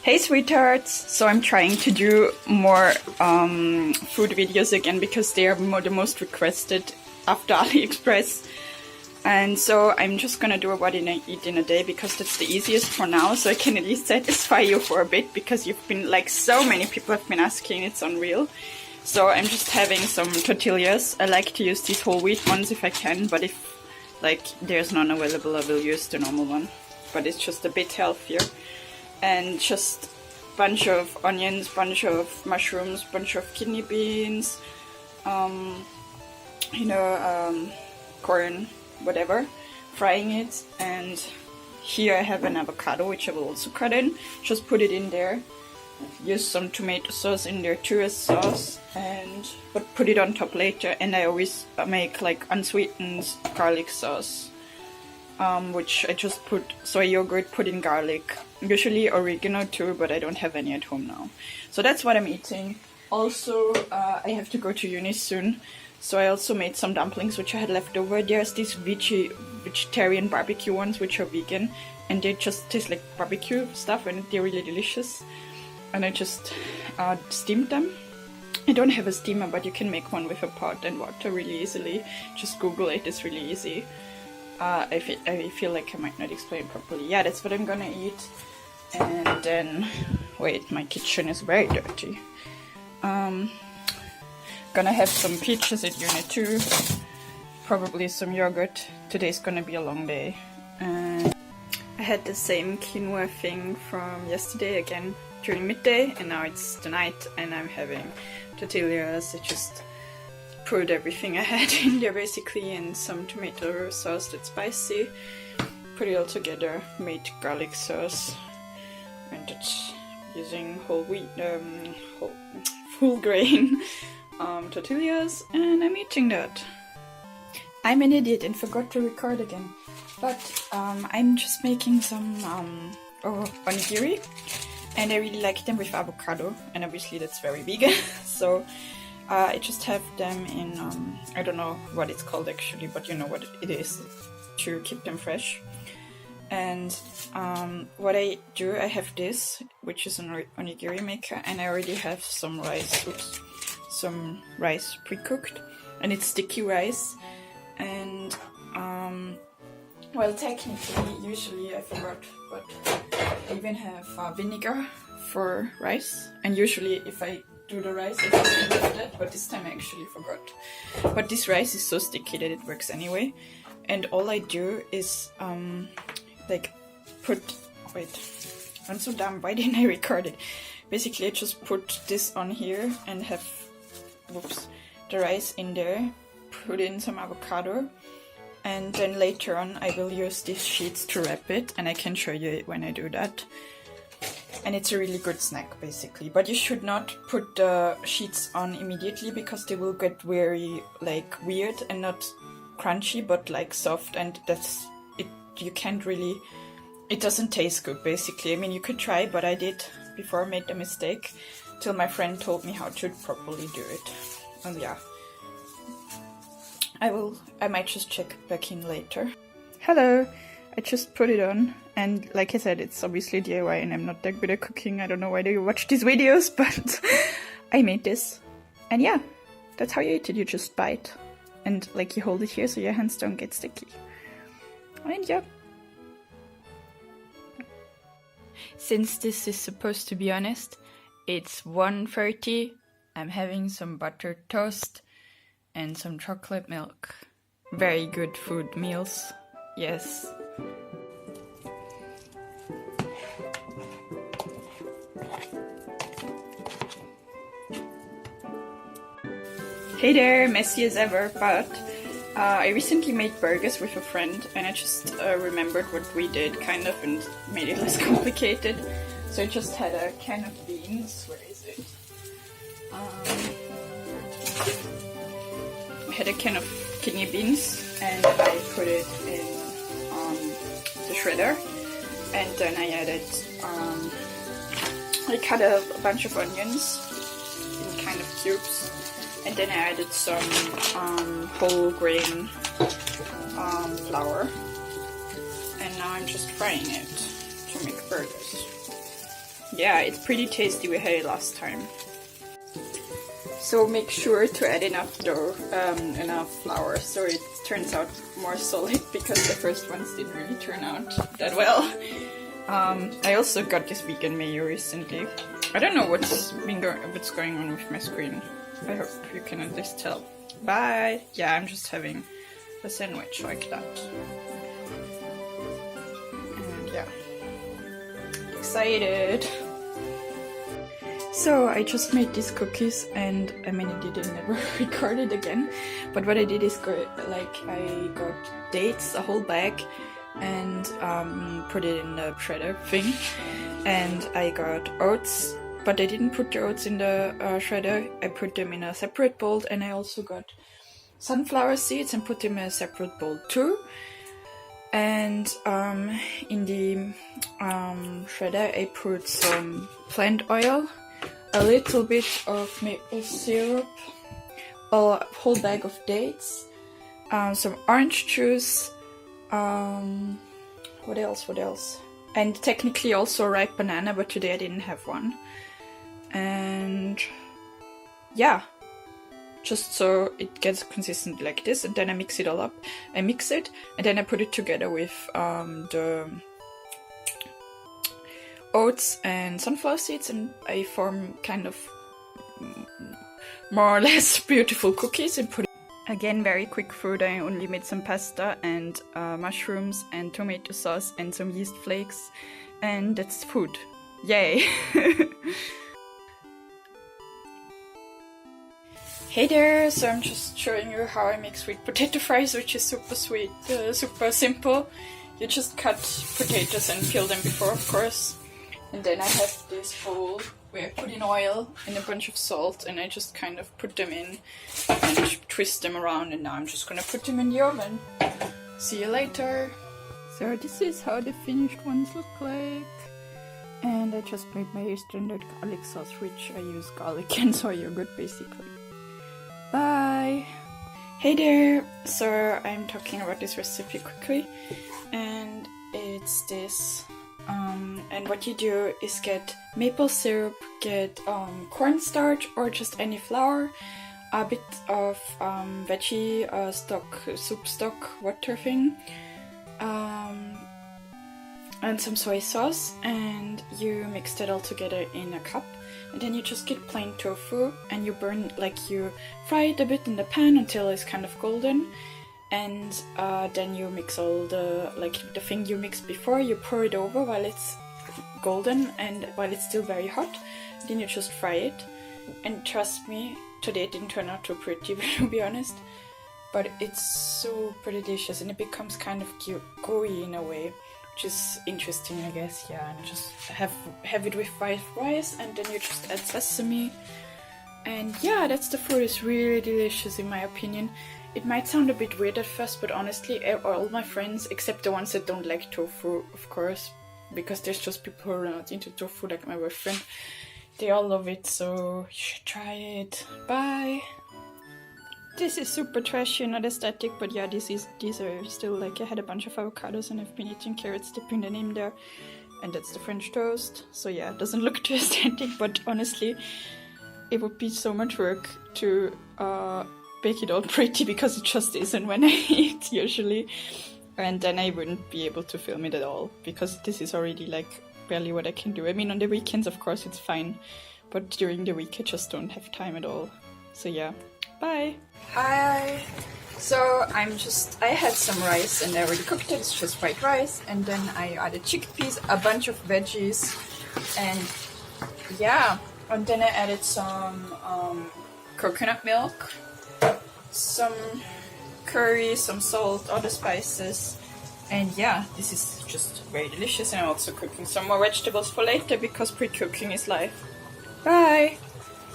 Hey sweethearts! So I'm trying to do more food videos again because they are the most requested after AliExpress. And so I'm just gonna do what I eat in a day because that's the easiest for now, so I can at least satisfy you for a bit because you've been, like, so many people have been asking, it's unreal. So I'm just having some tortillas. I like to use these whole wheat ones if I can, but if like there's none available I will use the normal one. But it's just a bit healthier. And just bunch of onions, bunch of mushrooms, bunch of kidney beans, corn, whatever, frying it. And here I have an avocado which I will also cut in, just put it in there, use some tomato sauce in there too as sauce, but put it on top later. And I always make like unsweetened garlic sauce, which I just put soy yogurt, put in garlic, usually oregano too, but I don't have any at home now. So that's what I'm eating. Also, I have to go to uni soon, so I also made some dumplings which I had left over. There's these vegetarian barbecue ones which are vegan, and they just taste like barbecue stuff and they're really delicious. And I just steamed them. I don't have a steamer, but you can make one with a pot and water really easily. Just Google it, it's really easy. I feel like I might not explain properly. Yeah, that's what I'm gonna eat. And then, wait, my kitchen is very dirty. Gonna have some peaches at uni too. Probably some yogurt. Today's gonna be a long day. And I had the same quinoa thing from yesterday again during midday, and now it's the night and I'm having tortillas. I just put everything I had in there basically, and some tomato sauce that's spicy. Put it all together, made garlic sauce, and it's using whole wheat, full grain tortillas, and I'm eating that. I'm an idiot and forgot to record again, but I'm just making some onigiri, and I really like them with avocado, and obviously that's very vegan. So I just have them in, I don't know what it's called actually, but you know what it is, to keep them fresh. And what I do, I have this, which is an onigiri maker, and I already have some rice pre-cooked, and it's sticky rice. And well, technically, usually I forgot, but I even have vinegar for rice, and usually if I do the rice I just leave that, but this time I actually forgot. But this rice is so sticky that it works anyway. And all I do is like wait, I'm so dumb, why didn't I record it? Basically I just put this on here and have the rice in there, put in some avocado, and then later on I will use these sheets to wrap it, and I can show you when I do that. And it's a really good snack basically, but you should not put the sheets on immediately because they will get very like weird and not crunchy but like soft, and that's it. You can't really, it doesn't taste good basically. I mean, you could try, but I did before, made the mistake till my friend told me how to properly do it. And yeah, I might just check back in later. Hello, I just put it on, and like I said, it's obviously DIY and I'm not that good at cooking. I don't know why you watch these videos, but I made this. And yeah, that's how you eat it. You just bite and like you hold it here so your hands don't get sticky. And yeah. Since this is supposed to be honest, it's 1:30. I'm having some buttered toast and some chocolate milk. Very good food meals. Yes. Hey there, messy as ever, but I recently made burgers with a friend, and I just remembered what we did kind of and made it less complicated. So I just had a can of beans. Where is it? I had a can of kidney beans and I put it in the shredder, and then I added, I cut a bunch of onions in kind of cubes, and then I added some whole grain flour, and now I'm just frying it to make burgers. yeah, it's pretty tasty. We had it last time. So make sure to add enough dough, enough flour, so it turns out more solid, because the first ones didn't really turn out that well. I also got this vegan mayo recently. I don't know what's going on with my screen. I hope you can at least tell. Bye! Yeah, I'm just having a sandwich like that. And yeah. Excited! So I just made these cookies, and I mean I didn't never record it again, but what I did is I got dates, a whole bag, and put it in the shredder thing, and I got oats, but I didn't put the oats in the shredder. I put them in a separate bowl, and I also got sunflower seeds and put them in a separate bowl too. And in the shredder I put some plant oil, a little bit of maple syrup, a whole bag of dates, some orange juice, what else? And technically also a ripe banana, but today I didn't have one. And yeah, just so it gets consistent like this, and then I mix it all up. I mix it, and then I put it together with the oats and sunflower seeds, and I form kind of more or less beautiful cookies and put it. Again, very quick food. I only made some pasta and mushrooms and tomato sauce and some yeast flakes, and that's food. Yay! Hey there! So I'm just showing you how I make sweet potato fries, which is super sweet, super simple. You just cut potatoes and peel them before, of course. And then I have this bowl where I put in oil and a bunch of salt, and I just kind of put them in and twist them around, and now I'm just gonna put them in the oven. See you later! So this is how the finished ones look like. And I just made my standard garlic sauce, which I use garlic and soy yogurt basically. Bye! Hey there! So I'm talking about this recipe quickly, and it's this. And what you do is get maple syrup, get cornstarch or just any flour, a bit of veggie stock, soup stock, water thing, and some soy sauce, and you mix that all together in a cup. And then you just get plain tofu, and you you fry it a bit in the pan until it's kind of golden. And then you mix all the thing you mixed before, you pour it over while it's golden and while it's still very hot. Then you just fry it. And trust me, today it didn't turn out too pretty, to be honest. But it's super delicious, and it becomes kind of gooey in a way, which is interesting, I guess. Yeah, and just have it with white rice, and then you just add sesame. And yeah, that's the food. It's really delicious in my opinion. It might sound a bit weird at first, but honestly, all my friends, except the ones that don't like tofu, of course, because there's just people who are not into tofu, like my boyfriend, they all love it, so you should try it. Bye! This is super trashy and not aesthetic, but yeah, these are still I had a bunch of avocados and I've been eating carrots, dipping them in there, and that's the French toast. So yeah, it doesn't look too aesthetic, but honestly, it would be so much work to bake it all pretty, because it just isn't when I eat usually, and then I wouldn't be able to film it at all, because this is already barely what I can do. I mean, on the weekends of course it's fine, but during the week I just don't have time at all. So yeah, bye! Hi! So I had some rice and I already cooked it. It's just white rice, and then I added chickpeas, a bunch of veggies, and yeah, and then I added some coconut milk, some curry, some salt, all the spices, and yeah, this is just very delicious. And I'm also cooking some more vegetables for later, because pre-cooking is life. Bye!